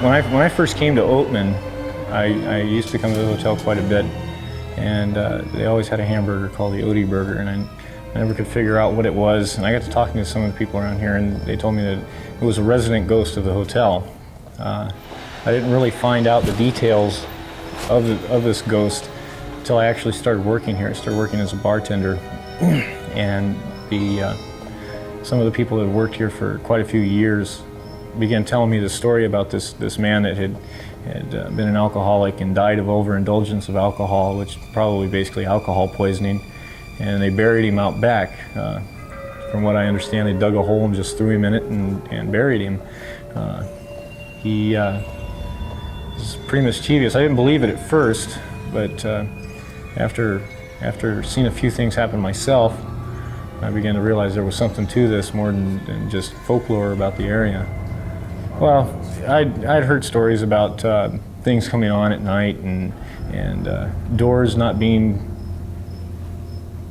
When I first came to Oatman, I used to come to the hotel quite a bit, and they always had a hamburger called the Odie Burger, and I never could figure out what it was. And I got to talking to some of the people around here, and they told me that it was a resident ghost of the hotel. I didn't really find out the details of this ghost until I actually started working here. I started working as a bartender, and some of the people that had worked here for quite a few years began telling me the story about this man that had been an alcoholic and died of overindulgence of alcohol, which probably basically alcohol poisoning, and they buried him out back. From what I understand, they dug a hole and just threw him in it and buried him. He was pretty mischievous. I didn't believe it at first, but after seeing a few things happen myself, I began to realize there was something to this more than just folklore about the area. Well, I'd heard stories about things coming on at night and doors not being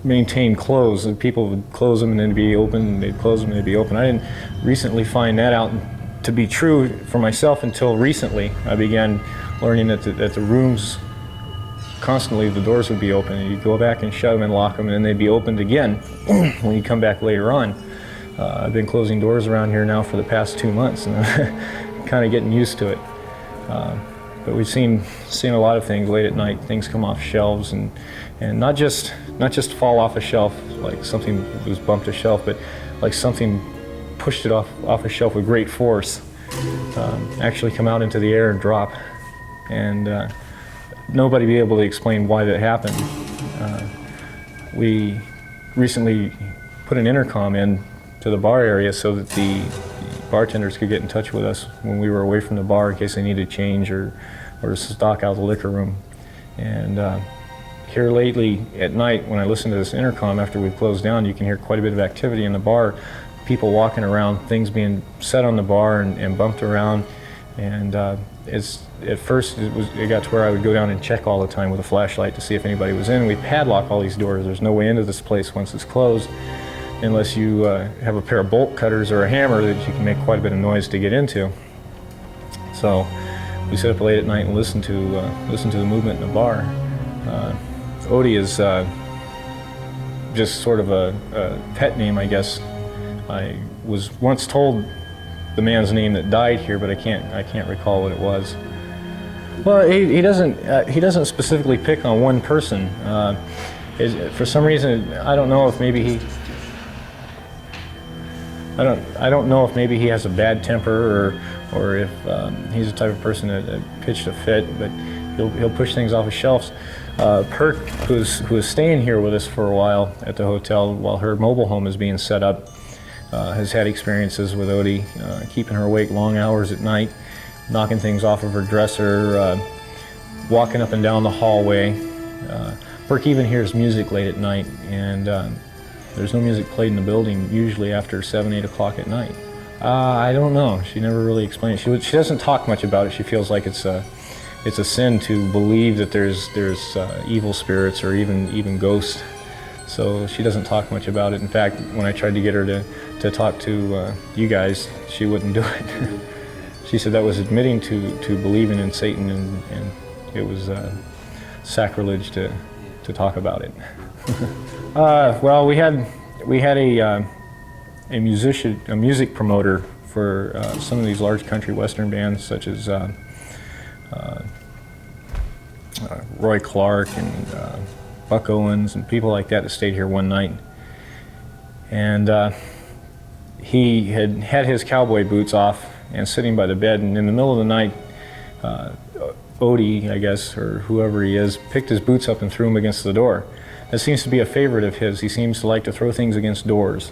maintained closed. And people would close them and then be open, and they'd close them and they'd be open. I didn't recently find that out to be true for myself until recently. I began learning that the rooms, constantly the doors would be open, and you'd go back and shut them and lock them, and then they'd be opened again when you come back later on. I've been closing doors around here now for the past 2 months, and I'm kind of getting used to it. But we've seen a lot of things late at night. Things come off shelves, and not just fall off a shelf like something was bumped a shelf, but like something pushed it off a shelf with great force. Actually come out into the air and drop, and nobody be able to explain why that happened. We recently put an intercom in to the bar area so that the bartenders could get in touch with us when we were away from the bar in case they needed change or stock out the liquor room. And here lately at night, when I listen to this intercom after we've closed down, you can hear quite a bit of activity in the bar, people walking around, things being set on the bar and bumped around. And at first it got to where I would go down and check all the time with a flashlight to see if anybody was in. We padlock all these doors. There's no way into this place once it's closed, unless you have a pair of bolt cutters or a hammer that you can make quite a bit of noise to get into. So we sit up late at night and listen to the movement in the bar. Odie is just sort of a pet name, I guess. I was once told the man's name that died here, but I can't recall what it was. Well, he doesn't specifically pick on one person. For some reason, I don't know if maybe he has a bad temper or if he's the type of person that pitched a fit, but he'll push things off the shelves. Perk, who is staying here with us for a while at the hotel while her mobile home is being set up, has had experiences with Odie, keeping her awake long hours at night, knocking things off of her dresser, walking up and down the hallway. Perk even hears music late at night, and there's no music played in the building usually after 7, 8 o'clock at night. I don't know. She never really explained it. She doesn't talk much about it. She feels like it's a sin to believe that there's evil spirits or even ghosts. So she doesn't talk much about it. In fact, when I tried to get her to talk to you guys, she wouldn't do it. She said that was admitting to believing in Satan, and it was sacrilege to talk about it. Well, we had a music promoter for some of these large country western bands, such as Roy Clark and Buck Owens and people like that stayed here one night. And he had his cowboy boots off and sitting by the bed, and in the middle of the night, Odie, I guess, or whoever he is, picked his boots up and threw them against the door. That seems to be a favorite of his. He seems to like to throw things against doors.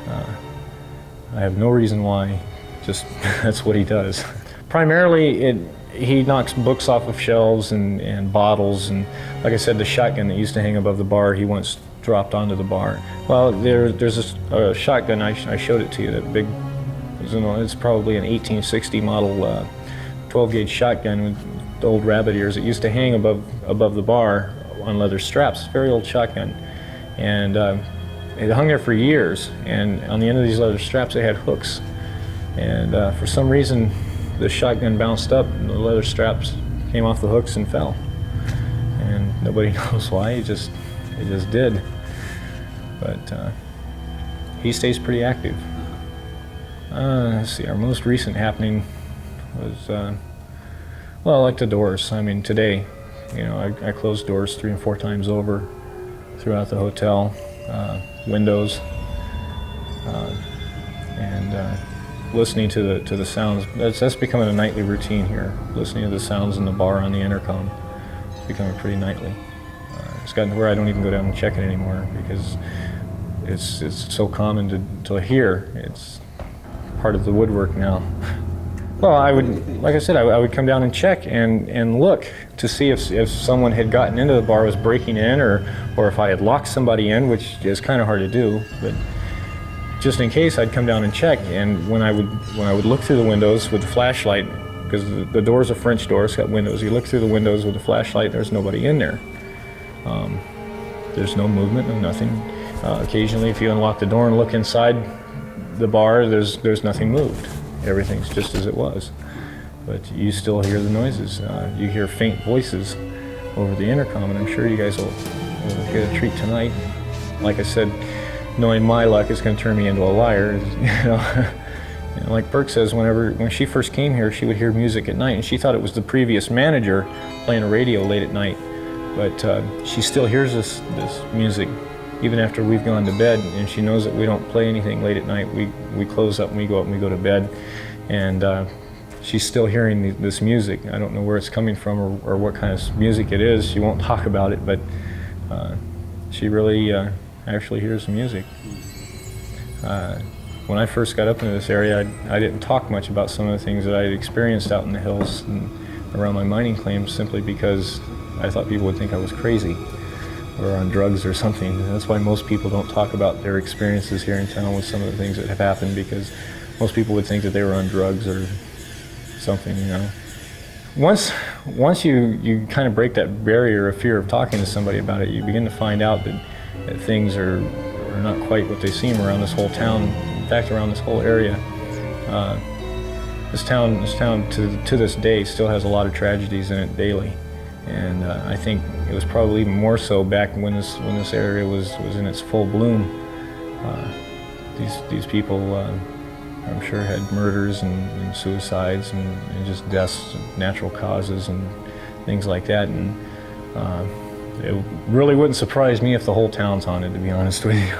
I have no reason why, just that's what he does. Primarily, he knocks books off of shelves and bottles, and like I said, the shotgun that used to hang above the bar, he once dropped onto the bar. Well, there's a shotgun, I showed it to you, that big, it's probably an 1860 model 12-gauge shotgun with old rabbit ears. It used to hang above the bar on leather straps. Very old shotgun, and it hung there for years, and on the end of these leather straps they had hooks, and for some reason the shotgun bounced up, and the leather straps came off the hooks and fell. And nobody knows why, it just did. But he stays pretty active. Let's see, our most recent happening was, well, like the doors. I mean, today, you know, I closed doors 3 and 4 times over throughout the hotel, windows, and listening to the sounds. That's becoming a nightly routine here. Listening to the sounds in the bar on the intercom. It's becoming pretty nightly. It's gotten to where I don't even go down and check it anymore because it's so common to hear. It's part of the woodwork now. Well, I would, like I said, I would come down and check and look to see if someone had gotten into the bar, was breaking in, or if I had locked somebody in, which is kind of hard to do. But just in case, I'd come down and check. And when I would look through the windows with the flashlight, because the doors are French doors, it's got windows. You look through the windows with the flashlight, there's nobody in there. There's no movement, no nothing. Occasionally, if you unlock the door and look inside the bar, there's nothing moved. Everything's just as it was. But you still hear the noises. You hear faint voices over the intercom, and I'm sure you guys will get a treat tonight. Like I said, knowing my luck is going to turn me into a liar. You know, and like Burke says, when she first came here, she would hear music at night, and she thought it was the previous manager playing a radio late at night. But she still hears this music even after we've gone to bed, and she knows that we don't play anything late at night. We close up and we go up and we go to bed, and she's still hearing this music. I don't know where it's coming from or what kind of music it is. She won't talk about it, but she really actually hears the music. When I first got up into this area, I didn't talk much about some of the things that I had experienced out in the hills and around my mining claims, simply because I thought people would think I was crazy or on drugs or something. That's why most people don't talk about their experiences here in town with some of the things that have happened, because most people would think that they were on drugs or something, you know. Once you kind of break that barrier of fear of talking to somebody about it, you begin to find out that things are not quite what they seem around this whole town. In fact, around this whole area. This town to this day still has a lot of tragedies in it daily. And I think it was probably even more so back when this area was in its full bloom. These people, I'm sure, had murders and suicides and just deaths, natural causes and things like that. And it really wouldn't surprise me if the whole town's haunted, to be honest with you.